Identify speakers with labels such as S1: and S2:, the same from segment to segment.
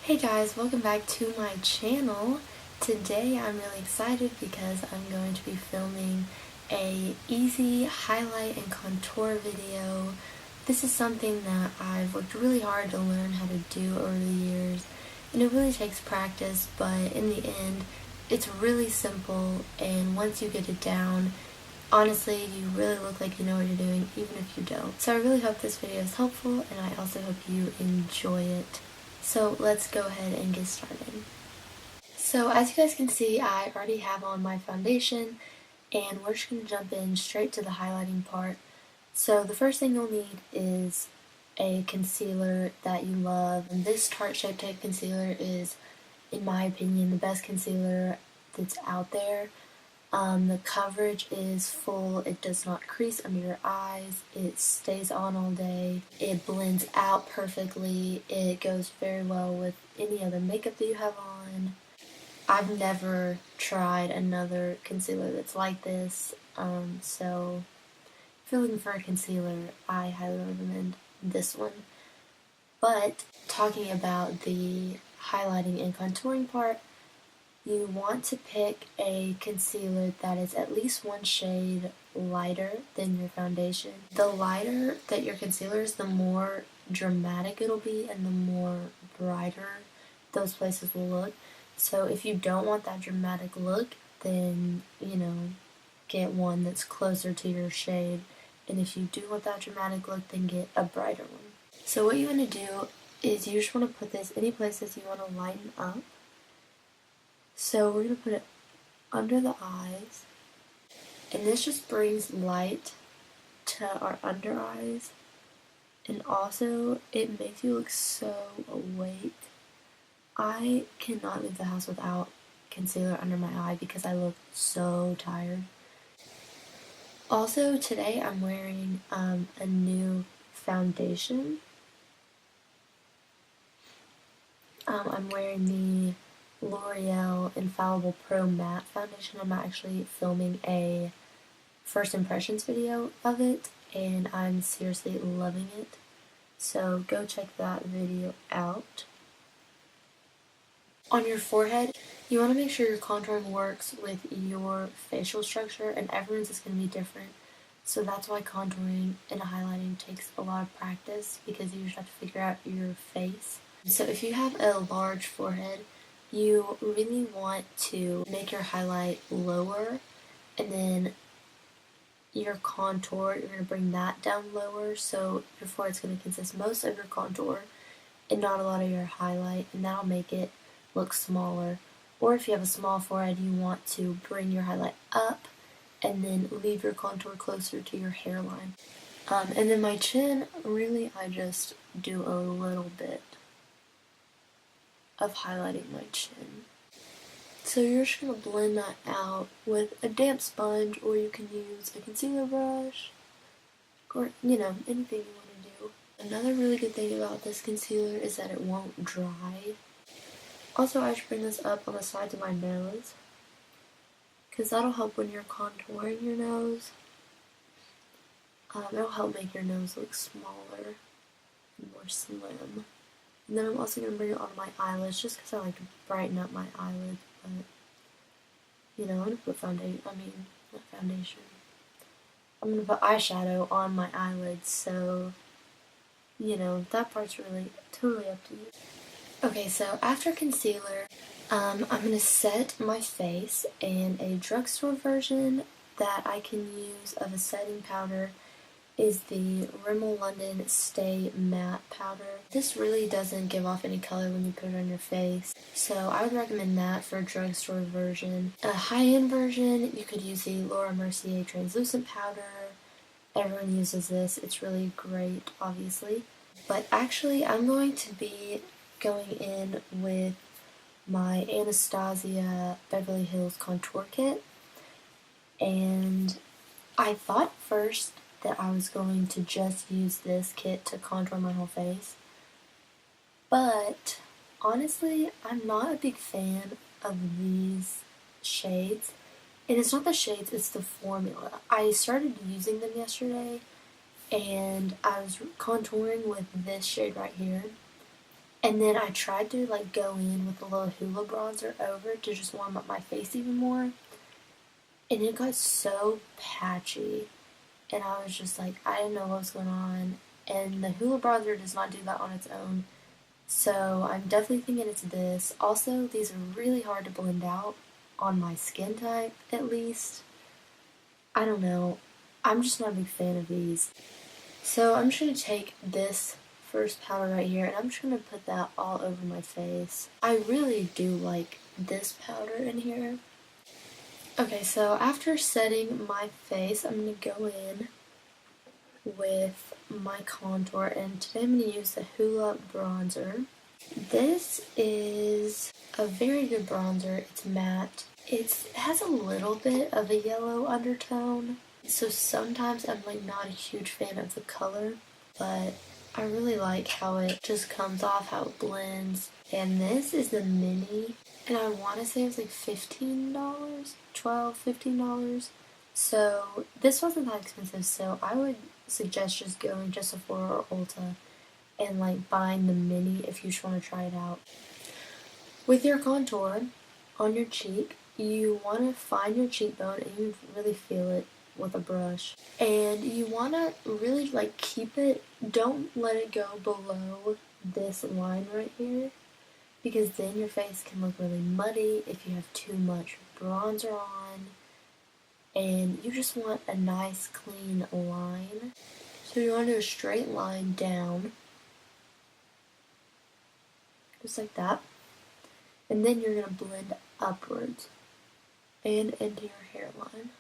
S1: Hey guys, welcome back to my channel. Today I'm really excited because I'm going to be filming a easy highlight and contour video. This is something that I've worked really hard to learn how to do over the years, and it really takes practice, but in the end it's really simple, and once you get it down, honestly, you really look like you know what you're doing even if you don't. So I really hope this video is helpful, and I also hope you enjoy it. So let's go ahead and get started. So as you guys can see, I already have on my foundation, and we're just going to jump in straight to the highlighting part. So the first thing you'll need is a concealer that you love, and this Tarte Shape Tape concealer is, in my opinion, the best concealer that's out there. The coverage is full, it does not crease under your eyes, it stays on all day, it blends out perfectly, it goes very well with any other makeup that you have on. I've never tried another concealer that's like this, so if you're looking for a concealer, I highly recommend this one. But talking about the highlighting and contouring part, you want to pick a concealer that is at least one shade lighter than your foundation. The lighter that your concealer is, the more dramatic it'll be and the more brighter those places will look. So if you don't want that dramatic look, then, get one that's closer to your shade. And if you do want that dramatic look, then get a brighter one. So what you want to do is you just want to put this any places you want to lighten up. So we're going to put it under the eyes, and this just brings light to our under eyes, and also it makes you look so awake. I cannot leave the house without concealer under my eye because I look so tired. Also today I'm wearing a new foundation. I'm wearing the L'Oreal Infallible Pro Matte Foundation. I'm actually filming a first impressions video of it, and I'm seriously loving it. So go check that video out. On your forehead, you want to make sure your contouring works with your facial structure, and everyone's is going to be different. So that's why contouring and highlighting takes a lot of practice, because you just have to figure out your face. So if you have a large forehead, you really want to make your highlight lower, and then your contour, you're going to bring that down lower, so your forehead's going to consist most of your contour and not a lot of your highlight, and that'll make it look smaller. Or if you have a small forehead, you want to bring your highlight up and then leave your contour closer to your hairline. And then my chin, really I just do a little bit of highlighting my chin. So you're just going to blend that out with a damp sponge, or you can use a concealer brush, or, anything you want to do. Another really good thing about this concealer is that it won't dry. Also, I should bring this up on the sides of my nose, because that'll help when you're contouring your nose. It'll help make your nose look smaller and more slim. And then I'm also going to bring it on my eyelids, just because I like to brighten up my eyelids, but, I'm going to put not foundation. I'm going to put eyeshadow on my eyelids, so, that part's really totally up to you. Okay, so after concealer, I'm going to set my face, and a drugstore version that I can use of a setting powder is the Rimmel London Stay Matte Powder. This really doesn't give off any color when you put it on your face, so I would recommend that for a drugstore version. A high-end version, you could use the Laura Mercier Translucent Powder. Everyone uses this. It's really great, obviously. But actually, I'm going to be going in with my Anastasia Beverly Hills Contour Kit, and I thought first that I was going to just use this kit to contour my whole face, but honestly, I'm not a big fan of these shades, and it's not the shades, it's the formula. I started using them yesterday, and I was contouring with this shade right here, And then I tried to like go in with a little Hoola bronzer over to just warm up my face even more. And it got so patchy. And I was just like, I didn't know what was going on. And the Hoola bronzer does not do that on its own. So I'm definitely thinking it's this. Also, these are really hard to blend out on my skin type, at least. I don't know. I'm just not a big fan of these. So I'm just going to take this first powder right here, and I'm just going to put that all over my face. I really do like this powder in here. Okay, so after setting my face, I'm going to go in with my contour, and today I'm going to use the Hoola bronzer. This is a very good bronzer. It's matte. It has a little bit of a yellow undertone, so sometimes I'm like not a huge fan of the color, but I really like how it just comes off, how it blends. And this is the mini, and I want to say it was like $15, $15. So this wasn't that expensive, so I would suggest just going to Sephora or Ulta and like buying the mini if you just want to try it out. With your contour on your cheek, you want to find your cheekbone and you really feel it with a brush. And you want to really like keep it, don't let it go below this line right here, because then your face can look really muddy if you have too much bronzer on. And you just want a nice clean line. So you want to do a straight line down, just like that. And then you're going to blend upwards and into your hairline.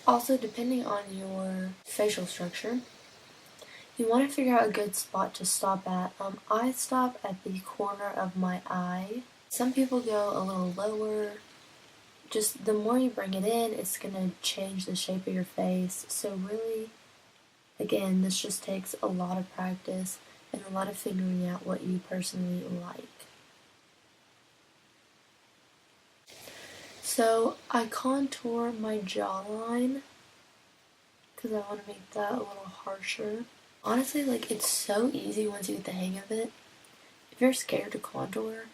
S1: Also, depending on your facial structure, you want to figure out a good spot to stop at. I stop at the corner of my eye. Some people go a little lower. Just the more you bring it in, it's going to change the shape of your face. So really, again, this just takes a lot of practice and a lot of figuring out what you personally like. So I contour my jawline because I want to make that a little harsher. Honestly, like, it's so easy once you get the hang of it. If you're scared to contour,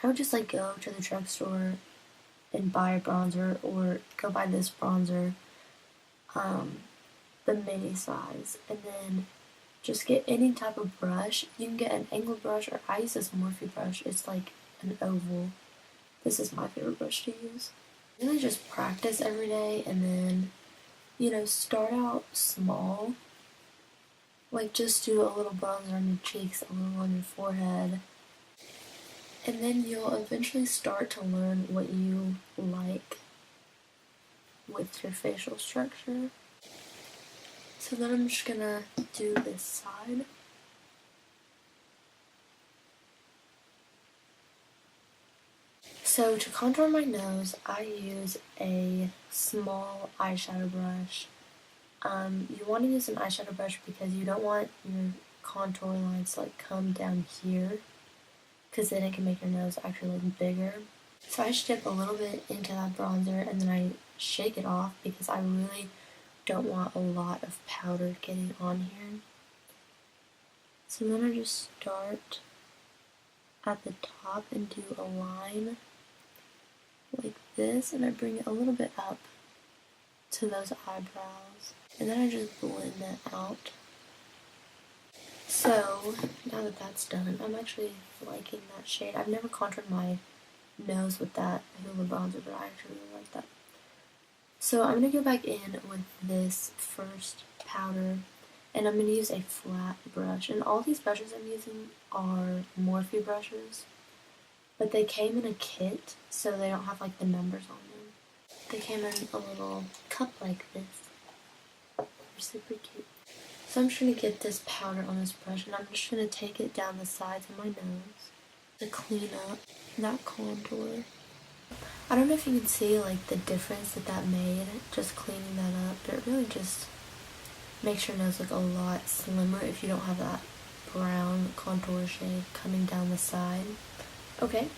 S1: I would just like go to the drugstore and buy a bronzer, or go buy this bronzer, the mini size, and then just get any type of brush. You can get an angled brush, or I use this Morphe brush. It's like an oval. This is my favorite brush to use. Really just practice every day, and then, you know, start out small. Like, just do a little bronzer on your cheeks, a little on your forehead. And then you'll eventually start to learn what you like with your facial structure. So then I'm just gonna do this side. So to contour my nose, I use a small eyeshadow brush. You want to use an eyeshadow brush because you don't want your contour lines to like come down here, because then it can make your nose actually look bigger. So I just dip a little bit into that bronzer and then I shake it off because I really don't want a lot of powder getting on here. So then I just start at the top and do a line like this, and I bring it a little bit up to those eyebrows, and then I just blend that out. So now that that's done, I'm actually liking that shade. I've never contoured my nose with that Hoola bronzer, but I actually really like that. So I'm going to go back in with this first powder, and I'm going to use a flat brush. And all these brushes I'm using are Morphe brushes, but they came in a kit, so they don't have like the numbers on them. They came in a little cup like this. They're super cute. So I'm just going to get this powder on this brush, and I'm just going to take it down the sides of my nose to clean up that contour. I don't know if you can see like the difference that made, just cleaning that up, but it really just makes your nose look a lot slimmer if you don't have that brown contour shade coming down the side. Okay.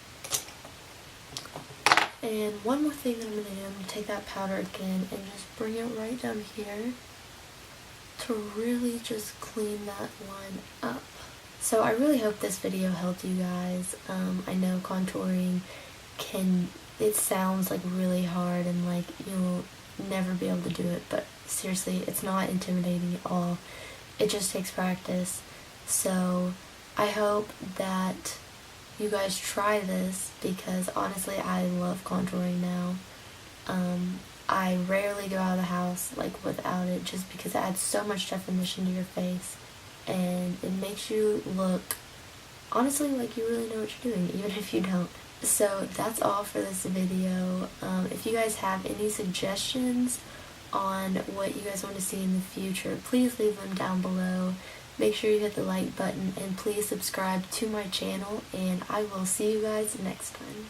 S1: And one more thing that I'm going to do, I'm going to take that powder again and just bring it right down here to really just clean that line up. So I really hope this video helped you guys. I know contouring it sounds like really hard and like you'll never be able to do it, but seriously, it's not intimidating at all. It just takes practice. So I hope that you guys try this, because honestly I love contouring now. I rarely go out of the house like without it, just because it adds so much definition to your face and it makes you look honestly like you really know what you're doing, even if you don't. So that's all for this video. If you guys have any suggestions on what you guys want to see in the future, please leave them down below. Make sure you hit the like button and please subscribe to my channel, and I will see you guys next time.